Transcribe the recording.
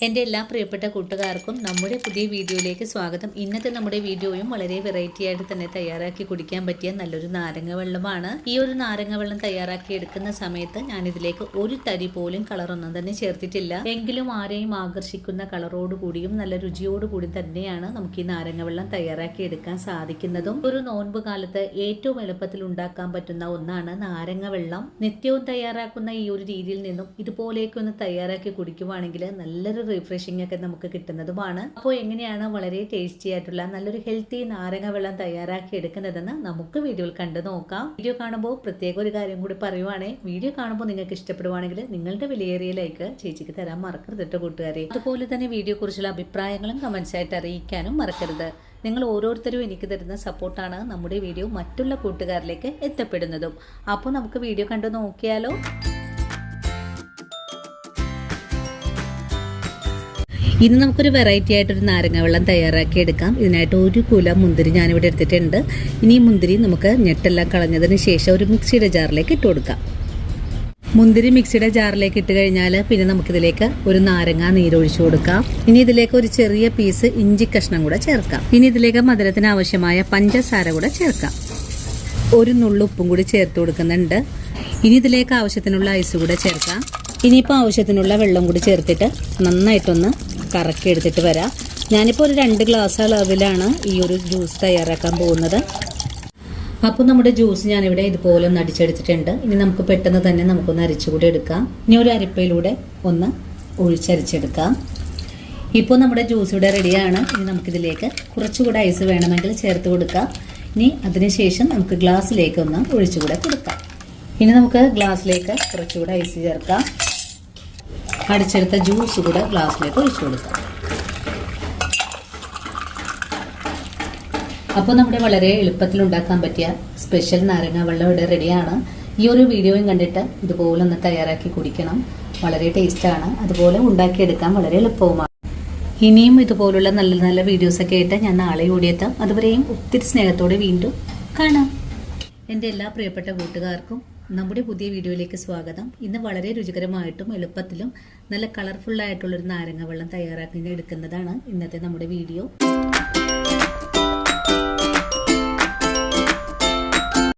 എൻ്റെ എല്ലാ പ്രിയപ്പെട്ട കൂട്ടുകാർക്കും നമ്മുടെ പുതിയ വീഡിയോയിലേക്ക് സ്വാഗതം. ഇന്നത്തെ നമ്മുടെ വീഡിയോയും വളരെ വെറൈറ്റി ആയിട്ട് തന്നെ തയ്യാറാക്കി കുടിക്കാൻ പറ്റിയ നല്ലൊരു നാരങ്ങ വെള്ളമാണ്. ഈ ഒരു നാരങ്ങ വെള്ളം തയ്യാറാക്കി എടുക്കുന്ന സമയത്ത് ഞാൻ ഇതിലേക്ക് ഒരു തരി പോലും കളറൊന്നും തന്നെ ചേർത്തിട്ടില്ല. എങ്കിലും ആരെയും ആകർഷിക്കുന്ന കളറോട് കൂടിയും നല്ല രുചിയോട് കൂടി തന്നെയാണ് നമുക്ക് ഈ നാരങ്ങ വെള്ളം തയ്യാറാക്കി എടുക്കാൻ സാധിക്കുന്നതും. ഒരു നോൻപ് കാലത്ത് ഏറ്റവും എളുപ്പത്തിൽ ഉണ്ടാക്കാൻ പറ്റുന്ന ഒന്നാണ് നാരങ്ങ വെള്ളം. നിത്യവും തയ്യാറാക്കുന്ന ഈ ഒരു രീതിയിൽ നിന്നും ഇതുപോലെയൊക്കെ തയ്യാറാക്കി കുടിക്കുവാണെങ്കിൽ നല്ലൊരു റിഫ്രഷിംഗ് ഒക്കെ നമുക്ക് കിട്ടുന്നതുമാണ്. അപ്പോൾ എങ്ങനെയാണ് വളരെ ടേസ്റ്റി ആയിട്ടുള്ള നല്ലൊരു ഹെൽത്തി നാരങ്ങ വെള്ളം തയ്യാറാക്കി എടുക്കുന്നതെന്ന് നമുക്ക് വീഡിയോയിൽ കണ്ടു നോക്കാം. വീഡിയോ കാണുമ്പോൾ പ്രത്യേക ഒരു കാര്യം കൂടി പറയുവാണേ, വീഡിയോ കാണുമ്പോൾ നിങ്ങൾക്ക് ഇഷ്ടപ്പെടുവാണെങ്കിൽ നിങ്ങളുടെ വിലയേറിയ ലൈക്ക് ചേച്ചിക്ക് തരാൻ മറക്കരുത് കൂട്ടുകാരെ. അതുപോലെ തന്നെ വീഡിയോ കുറിച്ചുള്ള അഭിപ്രായങ്ങളും കമന്റ്സ് ആയിട്ട് അറിയിക്കാനും മറക്കരുത്. നിങ്ങൾ ഓരോരുത്തരും എനിക്ക് തരുന്ന സപ്പോർട്ടാണ് നമ്മുടെ വീഡിയോ മറ്റുള്ള കൂട്ടുകാരിലേക്ക് എത്തപ്പെടുന്നതും. അപ്പോൾ നമുക്ക് വീഡിയോ കണ്ടു നോക്കിയാലോ. ഇന്ന് നമുക്കൊരു വെറൈറ്റി ആയിട്ടൊരു നാരങ്ങ വെള്ളം തയ്യാറാക്കി എടുക്കാം. ഇതിനായിട്ട് ഒരു കുല മുന്തിരി ഞാനിവിടെ എടുത്തിട്ടുണ്ട്. ഇനി മുന്തിരി നമുക്ക് ഞെട്ടെല്ലാം കളഞ്ഞതിന് ശേഷം ഒരു മിക്സിയുടെ ജാറിലേക്ക് ഇട്ട് കൊടുക്കാം. മുന്തിരി മിക്സിയുടെ ജാറിലേക്ക് ഇട്ട് കഴിഞ്ഞാൽ പിന്നെ നമുക്കിതിലേക്ക് ഒരു നാരങ്ങ നീരൊഴിച്ചു കൊടുക്കാം. ഇനി ഇതിലേക്ക് ഒരു ചെറിയ പീസ് ഇഞ്ചി കഷ്ണം കൂടെ ചേർക്കാം. ഇനി ഇതിലേക്ക് മധുരത്തിന് ആവശ്യമായ പഞ്ചസാര കൂടെ ചേർക്കാം. ഒരു നുള്ളു ഉപ്പും കൂടി ചേർത്ത് കൊടുക്കുന്നുണ്ട്. ഇനി ഇതിലേക്ക് ആവശ്യത്തിനുള്ള ഐസ് കൂടെ ചേർക്കാം. ഇനിയിപ്പോൾ ആവശ്യത്തിനുള്ള വെള്ളം കൂടി ചേർത്തിട്ട് നന്നായിട്ടൊന്ന് കറക്കി എടുത്തിട്ട് വരാം. ഞാനിപ്പോൾ ഒരു 2 ഗ്ലാസ് അളവിലാണ് ഈ ഒരു ജ്യൂസ് തയ്യാറാക്കാൻ പോകുന്നത്. അപ്പോൾ നമ്മുടെ ജ്യൂസ് ഞാനിവിടെ ഇതുപോലെ ഒന്ന് അടിച്ചെടുത്തിട്ടുണ്ട്. ഇനി നമുക്ക് പെട്ടെന്ന് തന്നെ നമുക്കൊന്ന് അരിച്ചുകൂടി എടുക്കാം. ഇനി ഒരു അരിപ്പയിലൂടെ ഒന്ന് ഒഴിച്ചരിച്ചെടുക്കാം. ഇപ്പോൾ നമ്മുടെ ജ്യൂസ് ഇവിടെ റെഡിയാണ്. ഇനി നമുക്കിതിലേക്ക് കുറച്ചുകൂടെ ഐസ് വേണമെങ്കിൽ ചേർത്ത് കൊടുക്കാം. ഇനി അതിനുശേഷം നമുക്ക് ഗ്ലാസ്സിലേക്ക് ഒന്ന് ഒഴിച്ചുകൂടെ കൊടുക്കാം. ഇനി നമുക്ക് ഗ്ലാസ്സിലേക്ക് കുറച്ചുകൂടെ ഐസ് ചേർക്കാം. അടിച്ചെടുത്ത ജ്യൂസ് കൂടെ ഗ്ലാസ്സിലേക്ക് ഒഴിച്ചു കൊടുക്കാം. അപ്പോൾ നമ്മുടെ വളരെ എളുപ്പത്തിൽ ഉണ്ടാക്കാൻ പറ്റിയ സ്പെഷ്യൽ നാരങ്ങ വെള്ളം ഇവിടെ റെഡിയാണ്. ഈ ഒരു വീഡിയോയും കണ്ടിട്ട് ഇതുപോലെ ഒന്ന് തയ്യാറാക്കി കുടിക്കണം. വളരെ ടേസ്റ്റാണ്. അതുപോലെ ഉണ്ടാക്കിയെടുക്കാൻ വളരെ എളുപ്പവുമാണ്. ഇനിയും ഇതുപോലുള്ള നല്ല നല്ല വീഡിയോസൊക്കെ ആയിട്ട് ഞാൻ നാളെ ഓടിയെത്താം. അതുവരെയും ഒത്തിരി സ്നേഹത്തോടെ വീണ്ടും കാണാം. എൻ്റെ എല്ലാ പ്രിയപ്പെട്ട കൂട്ടുകാർക്കും നമ്മുടെ പുതിയ വീഡിയോയിലേക്ക് സ്വാഗതം. ഇന്ന് വളരെ രുചികരമായിട്ടും എളുപ്പത്തിലും നല്ല കളർഫുള്ളായിട്ടുള്ളൊരു നാരങ്ങ വെള്ളം തയ്യാറാക്കി എടുക്കുന്നതാണ് ഇന്നത്തെ നമ്മുടെ വീഡിയോ.